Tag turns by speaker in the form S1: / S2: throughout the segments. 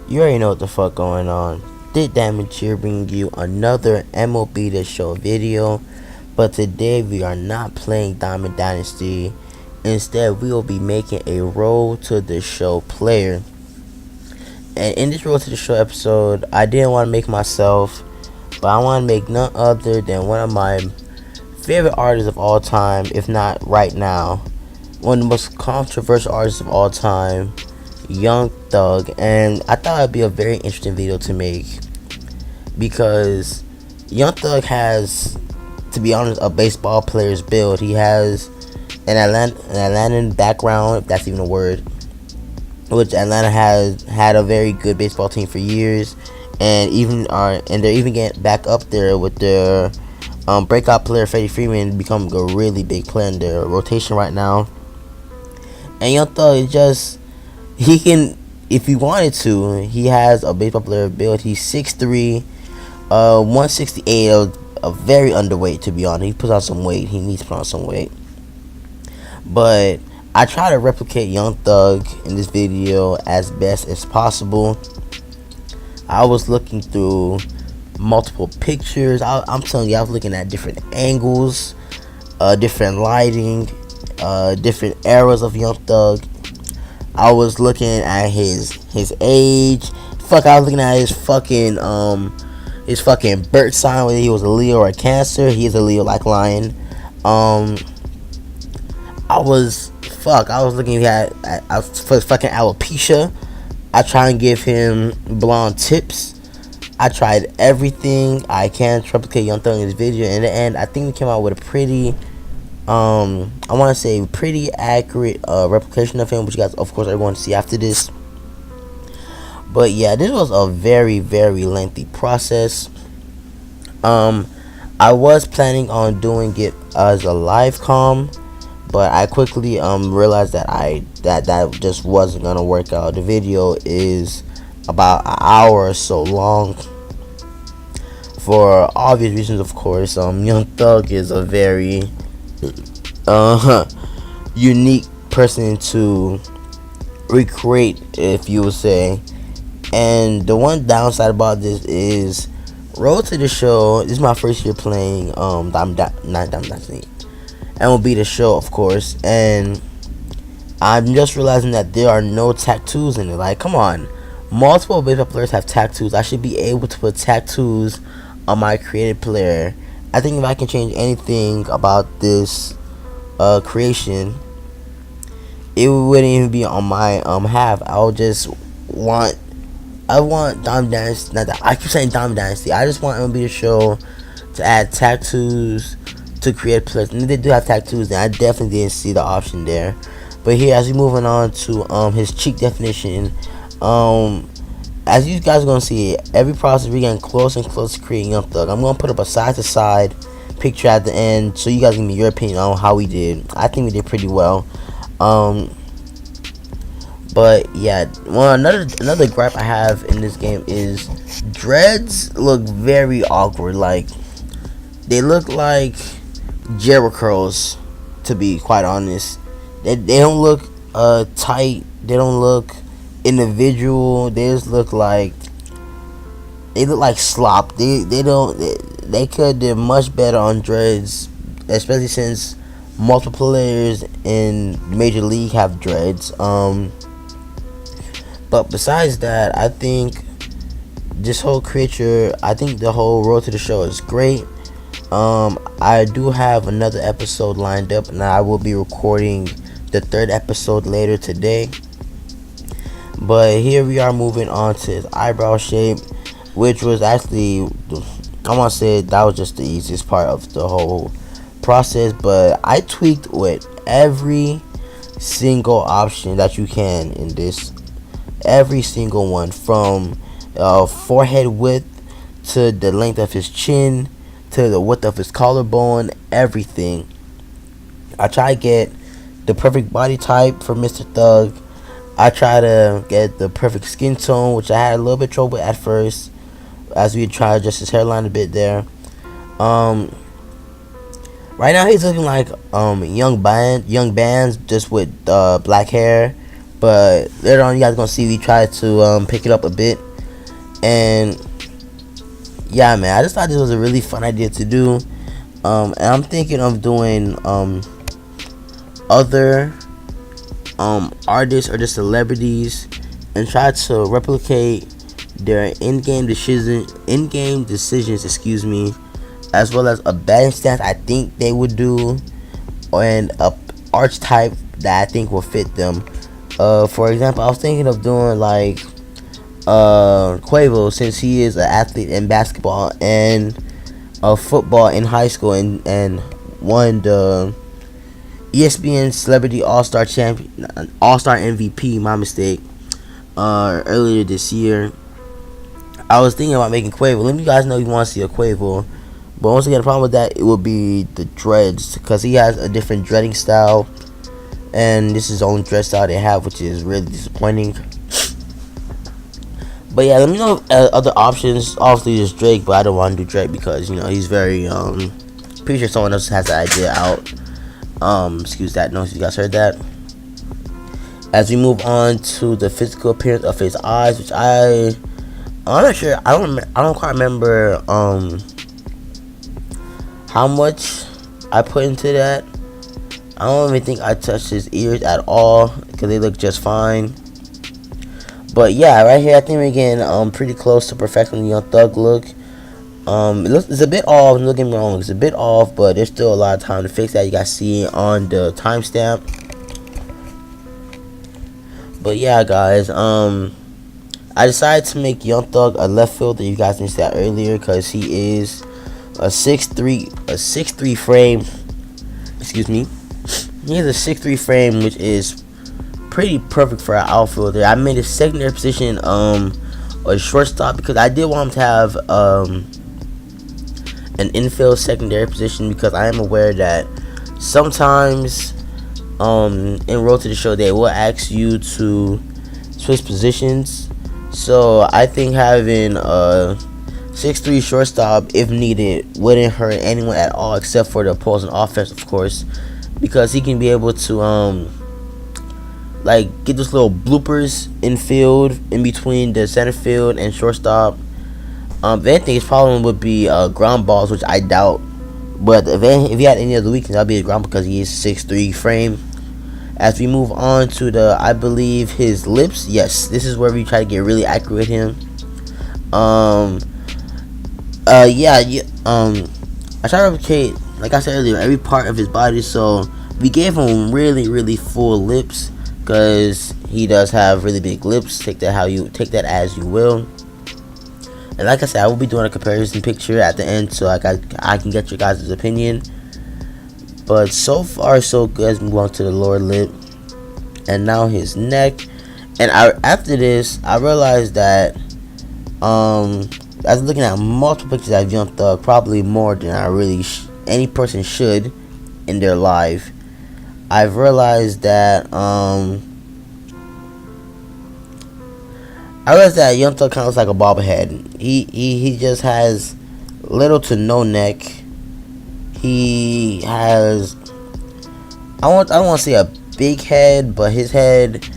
S1: You already know what the fuck going on. Did Damage here bringing you another MLB The Show video, but today we are not playing Diamond Dynasty. Instead, we will be making a Road to the Show player. And in this Road to the Show episode, I didn't want to make myself, but I want to make none other than one of my favorite artists of all time, if not right now. One of the most controversial artists of all time, Young Thug. And I thought it'd be a very interesting video to make because Young Thug has, to be honest, a baseball player's build. He has an Atlantan background, if that's even a word, which Atlanta has had a very good baseball team for years, and they're even getting back up there with their breakout player Freddie Freeman becoming a really big player in their rotation right now. And Young Thug is just, he can, if he wanted to, he has a baseball player build. He's 6'3", 168, a very underweight, to be honest. He puts on some weight. He needs to put on some weight. But I try to replicate Young Thug in this video as best as possible. I was looking through multiple pictures. I'm telling you, I was looking at different angles, different lighting, different eras of Young Thug. I was looking at his age. Fuck, I was looking at his fucking birth sign, whether he was a Leo or a Cancer. He is a Leo like lion. I was looking at for fucking alopecia. I try and give him blonde tips. I tried everything I can to replicate Young Thug in this video. In the end, I think we came out with a pretty, I want to say pretty accurate replication of him, which you guys, of course, are going to see after this. But yeah, this was a very, very lengthy process. I was planning on doing it as a live com, but I quickly realized that that just wasn't gonna work out. The video is about an hour or so long, for obvious reasons, of course. Young Thug is a very unique person to recreate, if you would say. And the one downside about this is Road to the Show. This is my first year playing MLB The Show, of course, and I'm just realizing that there are no tattoos in it. Like, come on, multiple baseball players have tattoos. I should be able to put tattoos on my created player. I think if I can change anything about this creation, it wouldn't even be on my half. I want Diamond Dynasty. Not that I keep saying Diamond Dynasty. I just want MLB The Show to add tattoos to create players. And if they do have tattoos, then I definitely didn't see the option there. But here, as we moving on to his cheek definition, as you guys are gonna see, every process we're getting closer and closer to creating Young Thug. I'm gonna put up a side to side picture at the end, so you guys give me your opinion on how we did. I think we did pretty well. But yeah, another gripe I have in this game is dreads look very awkward. Like, they look like Jera curls, to be quite honest. They don't look tight. They don't look individual. They just look like slop. They could do much better on dreads, especially since multiple players in Major League have dreads. But besides that, I think this whole creature, I think the whole Road to the Show is great. I do have another episode lined up, and I will be recording the third episode later today. But here we are moving on to his eyebrow shape, which was actually, I want to say that was just the easiest part of the whole process. But I tweaked with every single option that you can in this. Every single one, from forehead width to the length of his chin to the width of his collarbone, everything. I try to get the perfect body type for Mr. Thug. I try to get the perfect skin tone, which I had a little bit trouble at first, as we try to adjust his hairline a bit there. Right now he's looking like young bands, just with black hair. but later on you guys gonna see we try to pick it up a bit. And yeah, man, I just thought this was a really fun idea to do. And I'm thinking of doing other artists or just celebrities and try to replicate their in-game decisions, excuse me, as well as a batting stance I think they would do, and a archetype that I think will fit them. For example, I was thinking of doing like Quavo, since he is an athlete in basketball and football in high school, and won the ESPN Celebrity All-Star MVP, my mistake, earlier this year. I was thinking about making Quavo. Let me guys know if you want to see a Quavo. But once again, the problem with that, it would be the dreads, because he has a different dreading style, and this is the only dread style they have, which is really disappointing. But yeah, let me know other options. Obviously, there's Drake, but I don't want to do Drake because, you know, he's very pretty sure someone else has the idea out. Excuse that noise if you guys heard that. As we move on to the physical appearance of his eyes, which I'm not sure. I don't quite remember how much I put into that. I don't even think I touched his ears at all because they look just fine. But yeah, right here I think we're getting pretty close to perfecting the Young Thug look. It's a bit off. Don't get me wrong, it's a bit off, but there's still a lot of time to fix that. You guys see on the timestamp. But yeah, guys, I decided to make Young Thug a left fielder. You guys missed that earlier because he is a 6'3" frame. Excuse me. He has a 6'3" frame, which is pretty perfect for an outfielder. I made his secondary position a shortstop because I did want him to have an infield secondary position, because I am aware that sometimes in Road to the Show they will ask you to switch positions. So I think having a 6'3" shortstop, if needed, wouldn't hurt anyone at all, except for the opposing offense, of course, because he can be able to like get those little bloopers in field in between the center field and shortstop. If anything, his problem would be ground balls, which I doubt. But if he had any other weakness, that'd be a ground, because he is 6'3" frame. As we move on to I believe his lips. Yes, this is where we try to get really accurate with him. I try to replicate, like I said earlier, every part of his body. So we gave him really full lips, because he does have really big lips. Take that as you will. And like I said, I will be doing a comparison picture at the end, so I can get your guys' opinion. But so far so good. As we move on to the lower lip, and now his neck. And after this, I realized that I was looking at multiple pictures of Young Thug, probably more than I really any person should in their life. I've realized that Young Thug kind of looks like a bobblehead. He just has little to no neck. He has, I don't want to say a big head, but his head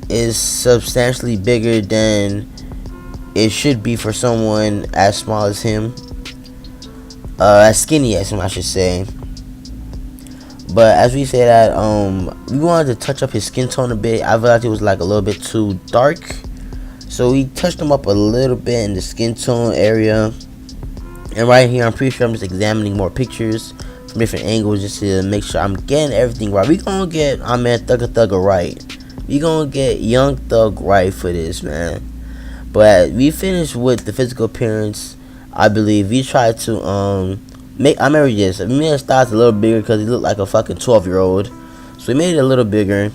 S1: is substantially bigger than it should be for someone as small as him, as skinny as him, I should say. But as we say that, we wanted to touch up his skin tone a bit. I felt like it was like a little bit too dark, so we touched him up a little bit in the skin tone area. And right here, I'm pretty sure I'm just examining more pictures from different angles just to make sure I'm getting everything right. We gonna get our man Thugger right. We gonna get Young Thug right for this, man. But we finished with the physical appearance. I believe we tried to I remember this. We made his thighs a little bigger because he looked like a fucking 12-year-old. So we made it a little bigger,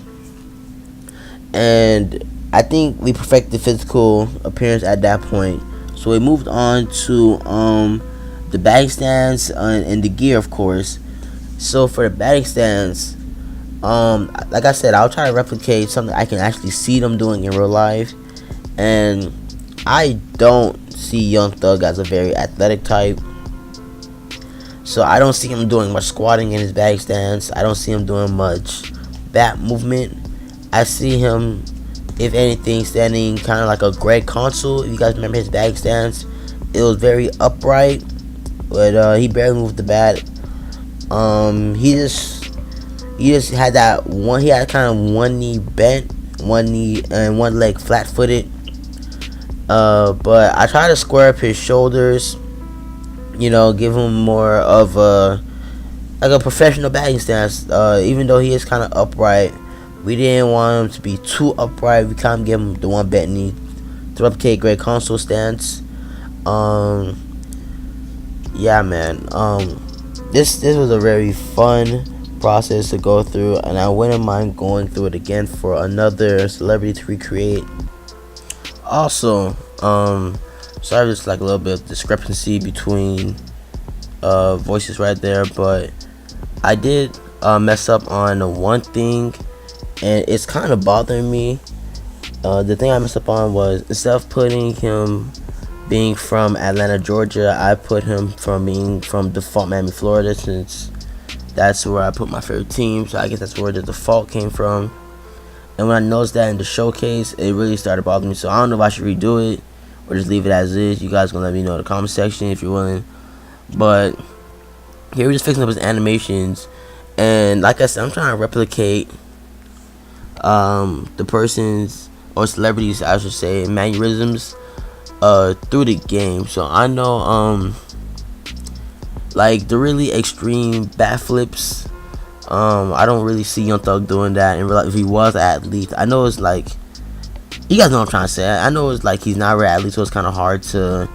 S1: and I think we perfected the physical appearance at that point. So we moved on to the batting stance and the gear, of course. So for the batting stance, like I said, I'll try to replicate something I can actually see them doing in real life. And I don't see Young Thug as a very athletic type, so I don't see him doing much squatting in his batting stance. I don't see him doing much bat movement. I see him if anything, standing kind of like a Greg Console. If you guys remember his batting stance, it was very upright, but he barely moved the bat. He just had that one. He had kind of one knee bent, one knee and one leg flat-footed. But I tried to square up his shoulders, give him more of a professional batting stance. Even though he is kind of upright, we didn't want him to be too upright. We kind of gave him the one bent knee to replicate Greg Console stance. Yeah, man. This was a very fun process to go through, and I wouldn't mind going through it again for another celebrity to recreate. Also, sorry, there's like a little bit of discrepancy between voices right there, but I did mess up on one thing, and it's kind of bothering me. The thing I messed up on was, instead of putting him being from Atlanta, Georgia, I put him from being from default Miami, Florida, since that's where I put my favorite team. So I guess that's where the default came from. And when I noticed that in the showcase, it really started bothering me. So I don't know if I should redo it or just leave it as is. You guys gonna let me know in the comment section if you're willing. But here we're just fixing up his animations, and like I said, I'm trying to replicate the person's, or celebrities I should say, mannerisms through the game. So I know like the really extreme bat flips, I don't really see Young Thug doing that in real life. If he was an athlete, I know it's like, you guys know what I'm trying to say. I know it's like he's not a real athlete, so it's kind of hard to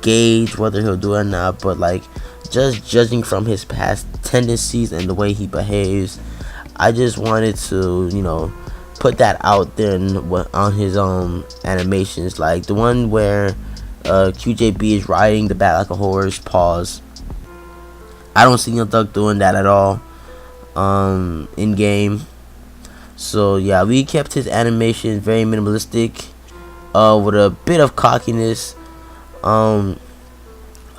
S1: gauge whether he'll do it or not. But like, just judging from his past tendencies and the way he behaves, I just wanted to, put that out there on his animations, like the one where QJB is riding the bat like a horse. Pause. I don't see Young Thug doing that at all in game. So yeah, we kept his animation very minimalistic, with a bit of cockiness. Home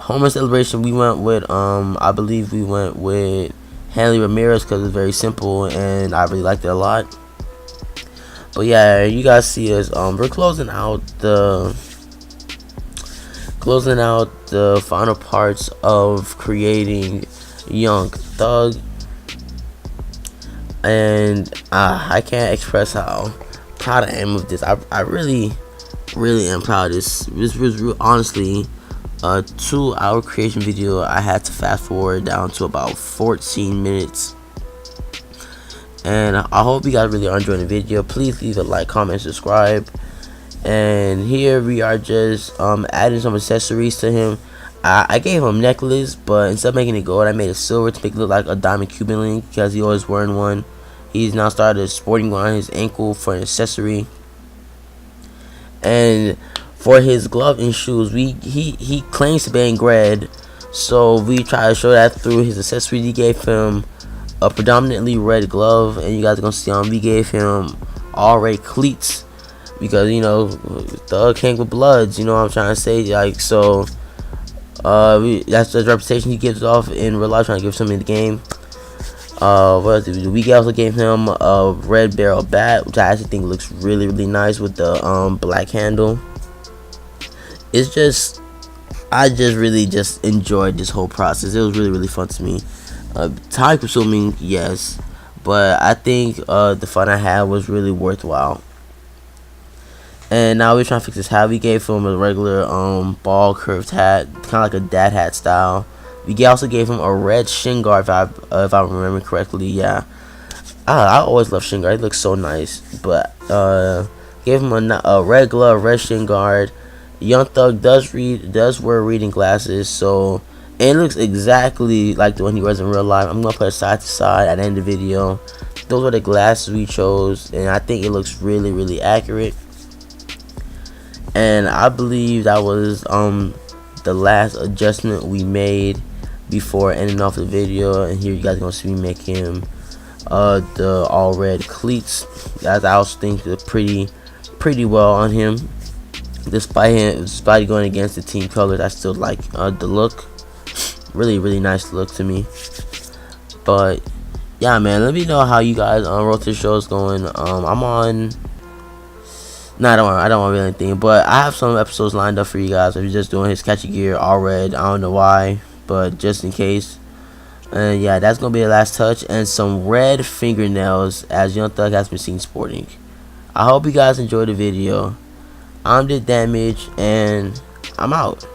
S1: run celebration, we went with I believe we went with Hanley Ramirez because it's very simple and I really liked it a lot. But yeah, you guys see us. We're closing out the final parts of creating Young Thug, and I can't express how proud I am of this. I really am proud of this. This was honestly a 2-hour creation video. I had to fast forward down to about 14 minutes. And I hope you guys really are enjoying the video. Please leave a like, comment, subscribe. And here we are just adding some accessories to him. I gave him a necklace, but instead of making it gold, I made it silver to make it look like a diamond Cuban link, because he always wearing one. He's now started sporting one on his ankle for an accessory. And for his glove and shoes, he claims to be in red, so we try to show that through his accessories. He gave him a predominantly red glove, and you guys are gonna see we gave him all red cleats, because Thug came with bloods, you know what I'm trying to say. Like, so that's the reputation he gives off in real life, trying to give something in the game. What else? We also gave him a red barrel bat, which I actually think looks really nice with the black handle. It's just, I just really enjoyed this whole process. It was really fun to me. Time consuming, yes, but I think the fun I had was really worthwhile. And now we're trying to fix his hat. We gave him a regular ball curved hat, kind of like a dad hat style. We also gave him a red shin guard, if I remember correctly. Yeah, I always love shin guard. It looks so nice. But gave him a red glove, red shin guard. Young Thug does wear reading glasses, so it looks exactly like the one he wears in real life. I'm gonna put it side to side at the end of the video. Those were the glasses we chose, and I think it looks really accurate. And I believe that was the last adjustment we made before ending off the video. And here you guys are gonna see me make him the all red cleats. That I also think is pretty well on him. Despite going against the team colors, I still like the look. Really nice look to me. But yeah, man, let me know how you guys road to the show is going. I'm on No, I don't want to reveal anything, but I have some episodes lined up for you guys. If you're just doing his catchy gear all red, I don't know why, but just in case. And yeah, that's gonna be the last touch, and some red fingernails as Young Thug has been seen sporting. I hope you guys enjoyed the video. I'm Did Damage, and I'm out.